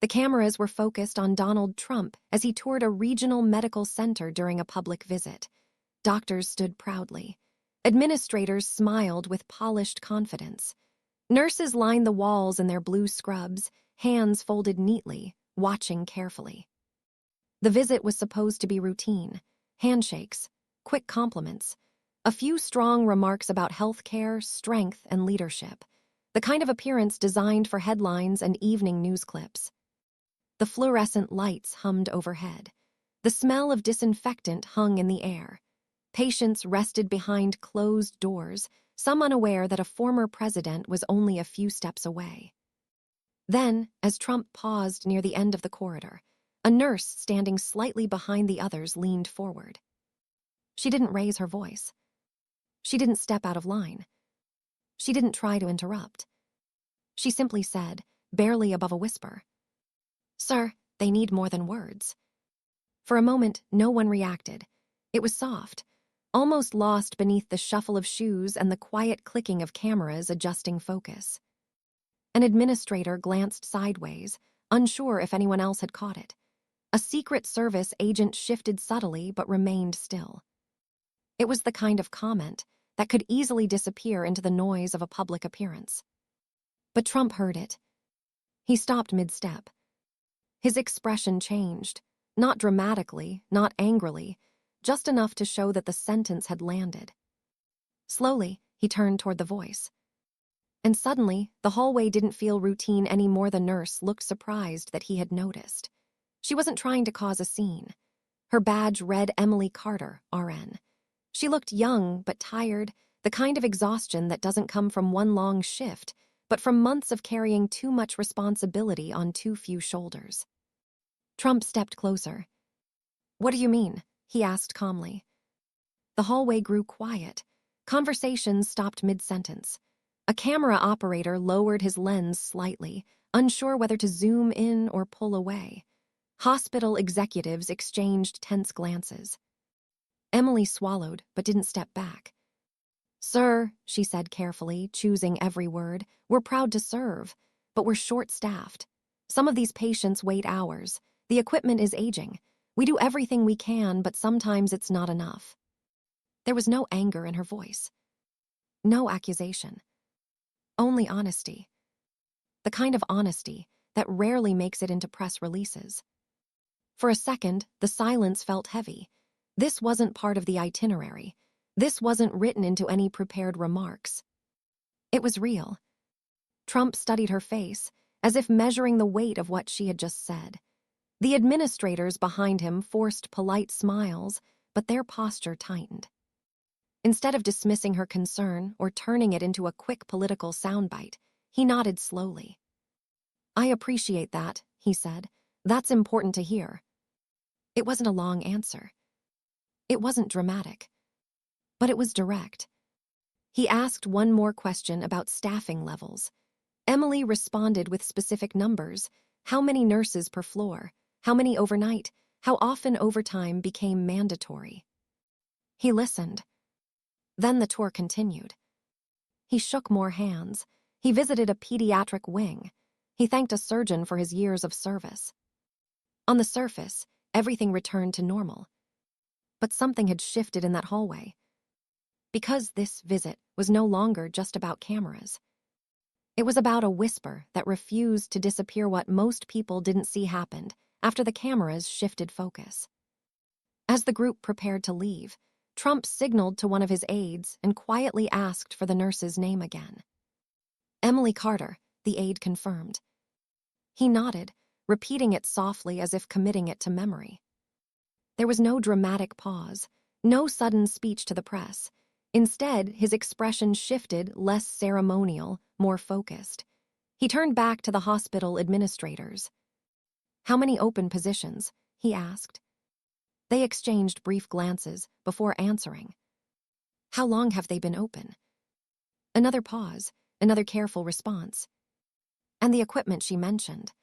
The cameras were focused on Donald Trump as he toured a regional medical center during a public visit. Doctors stood proudly. Administrators smiled with polished confidence. Nurses lined the walls in their blue scrubs, hands folded neatly, watching carefully. The visit was supposed to be routine: handshakes, quick compliments, a few strong remarks about healthcare, strength, and leadership, the kind of appearance designed for headlines and evening news clips. The fluorescent lights hummed overhead. The smell of disinfectant hung in the air. Patients rested behind closed doors, some unaware that a former president was only a few steps away. Then, as Trump paused near the end of the corridor, a nurse standing slightly behind the others leaned forward. She didn't raise her voice. She didn't step out of line. She didn't try to interrupt. She simply said, barely above a whisper, "Sir, they need more than words." For a moment, no one reacted. It was soft, almost lost beneath the shuffle of shoes and the quiet clicking of cameras adjusting focus. An administrator glanced sideways, unsure if anyone else had caught it. A Secret Service agent shifted subtly but remained still. It was the kind of comment that could easily disappear into the noise of a public appearance. But Trump heard it. He stopped mid-step. His expression changed, not dramatically, not angrily, just enough to show that the sentence had landed. Slowly, he turned toward the voice. And suddenly, the hallway didn't feel routine anymore. The nurse looked surprised that he had noticed. She wasn't trying to cause a scene. Her badge read Emily Carter, RN. She looked young but tired, the kind of exhaustion that doesn't come from one long shift, but from months of carrying too much responsibility on too few shoulders. Trump stepped closer. "What do you mean?" he asked calmly. The hallway grew quiet. Conversations stopped mid-sentence. A camera operator lowered his lens slightly, unsure whether to zoom in or pull away. Hospital executives exchanged tense glances. Emily swallowed, but didn't step back. "Sir," she said carefully, choosing every word, "we're proud to serve, but we're short-staffed. Some of these patients wait hours. The equipment is aging. We do everything we can, but sometimes it's not enough." There was no anger in her voice. No accusation. Only honesty. The kind of honesty that rarely makes it into press releases. For a second, the silence felt heavy. This wasn't part of the itinerary. This wasn't written into any prepared remarks. It was real. Trump studied her face, as if measuring the weight of what she had just said. The administrators behind him forced polite smiles, but their posture tightened. Instead of dismissing her concern or turning it into a quick political soundbite, he nodded slowly. "I appreciate that," he said. "That's important to hear." It wasn't a long answer. It wasn't dramatic. But it was direct. He asked one more question about staffing levels. Emily responded with specific numbers: how many nurses per floor, how many overnight, how often overtime became mandatory. He listened. Then the tour continued. He shook more hands. He visited a pediatric wing. He thanked a surgeon for his years of service. On the surface, everything returned to normal. But something had shifted in that hallway. Because this visit was no longer just about cameras. It was about a whisper that refused to disappear. What most people didn't see happened after the cameras shifted focus. As the group prepared to leave, Trump signaled to one of his aides and quietly asked for the nurse's name again. "Emily Carter," the aide confirmed. He nodded, repeating it softly as if committing it to memory. There was no dramatic pause, no sudden speech to the press. Instead, his expression shifted, less ceremonial, more focused. He turned back to the hospital administrators. "How many open positions?" he asked. They exchanged brief glances before answering. "How long have they been open?" Another pause, another careful response. "And the equipment she mentioned."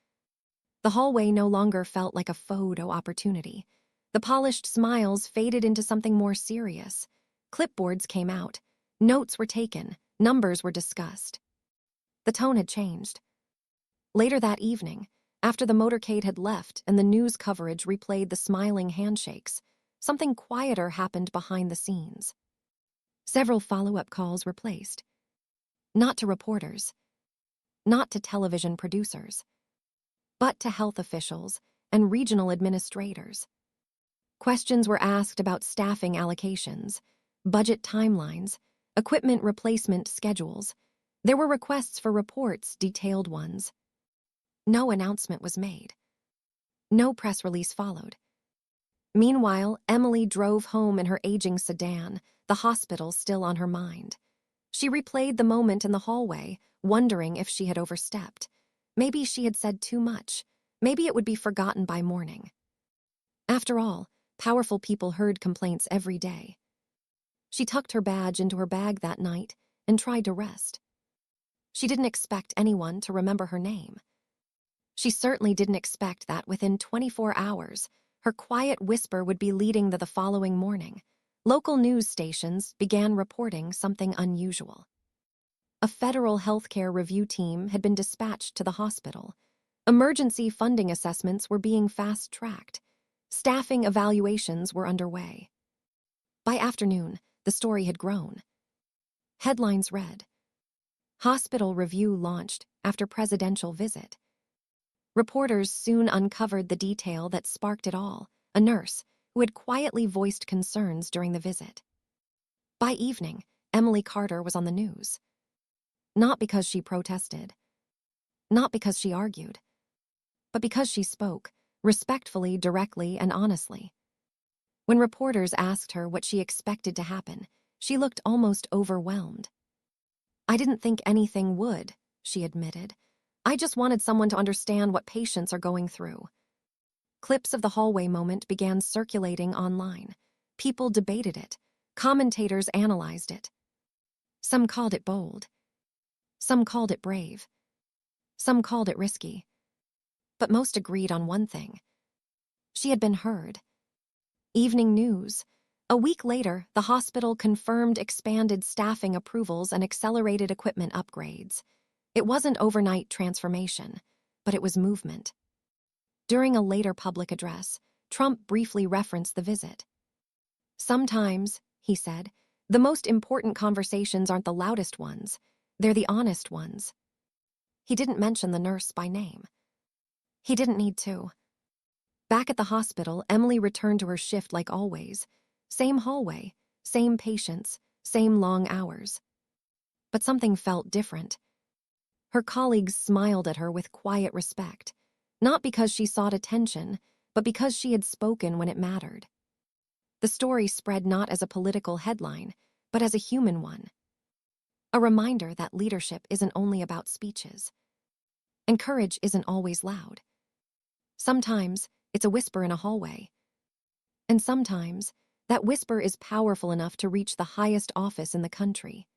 The hallway no longer felt like a photo opportunity. The polished smiles faded into something more serious. Clipboards came out. Notes were taken. Numbers were discussed. The tone had changed. Later that evening, After the motorcade had left and the news coverage replayed the smiling handshakes, something quieter happened behind the scenes. Several follow-up calls were placed. Not to reporters, not to television producers, but to health officials and regional administrators. Questions were asked about staffing allocations, budget timelines, equipment replacement schedules. There were requests for reports, detailed ones. No announcement was made. No press release followed. Meanwhile, Emily drove home in her aging sedan, the hospital still on her mind. She replayed the moment in the hallway, wondering if she had overstepped. Maybe she had said too much. Maybe it would be forgotten by morning. After all, powerful people heard complaints every day. She tucked her badge into her bag that night and tried to rest. She didn't expect anyone to remember her name. She certainly didn't expect that within 24 hours, her quiet whisper would be leading to the following morning. Local news stations began reporting something unusual. A federal healthcare review team had been dispatched to the hospital. Emergency funding assessments were being fast-tracked. Staffing evaluations were underway. By afternoon, the story had grown. Headlines read, "Hospital review launched after presidential visit." Reporters soon uncovered the detail that sparked it all, a nurse who had quietly voiced concerns during the visit. By evening, Emily Carter was on the news. Not because she protested, not because she argued, but because she spoke, respectfully, directly, and honestly. When reporters asked her what she expected to happen, she looked almost overwhelmed. "I didn't think anything would," she admitted. "I just wanted someone to understand what patients are going through." Clips of the hallway moment began circulating online. People debated it. Commentators analyzed it. Some called it bold. Some called it brave. Some called it risky. But most agreed on one thing. She had been heard. Evening news. A week later, the hospital confirmed expanded staffing approvals and accelerated equipment upgrades. It wasn't overnight transformation, but it was movement. During a later public address, Trump briefly referenced the visit. "Sometimes," he said, "the most important conversations aren't the loudest ones. They're the honest ones." He didn't mention the nurse by name. He didn't need to. Back at the hospital, Emily returned to her shift like always. Same hallway, same patients, same long hours. But something felt different. Her colleagues smiled at her with quiet respect, not because she sought attention, but because she had spoken when it mattered. The story spread not as a political headline, but as a human one. A reminder that leadership isn't only about speeches. And courage isn't always loud. Sometimes it's a whisper in a hallway. And sometimes that whisper is powerful enough to reach the highest office in the country.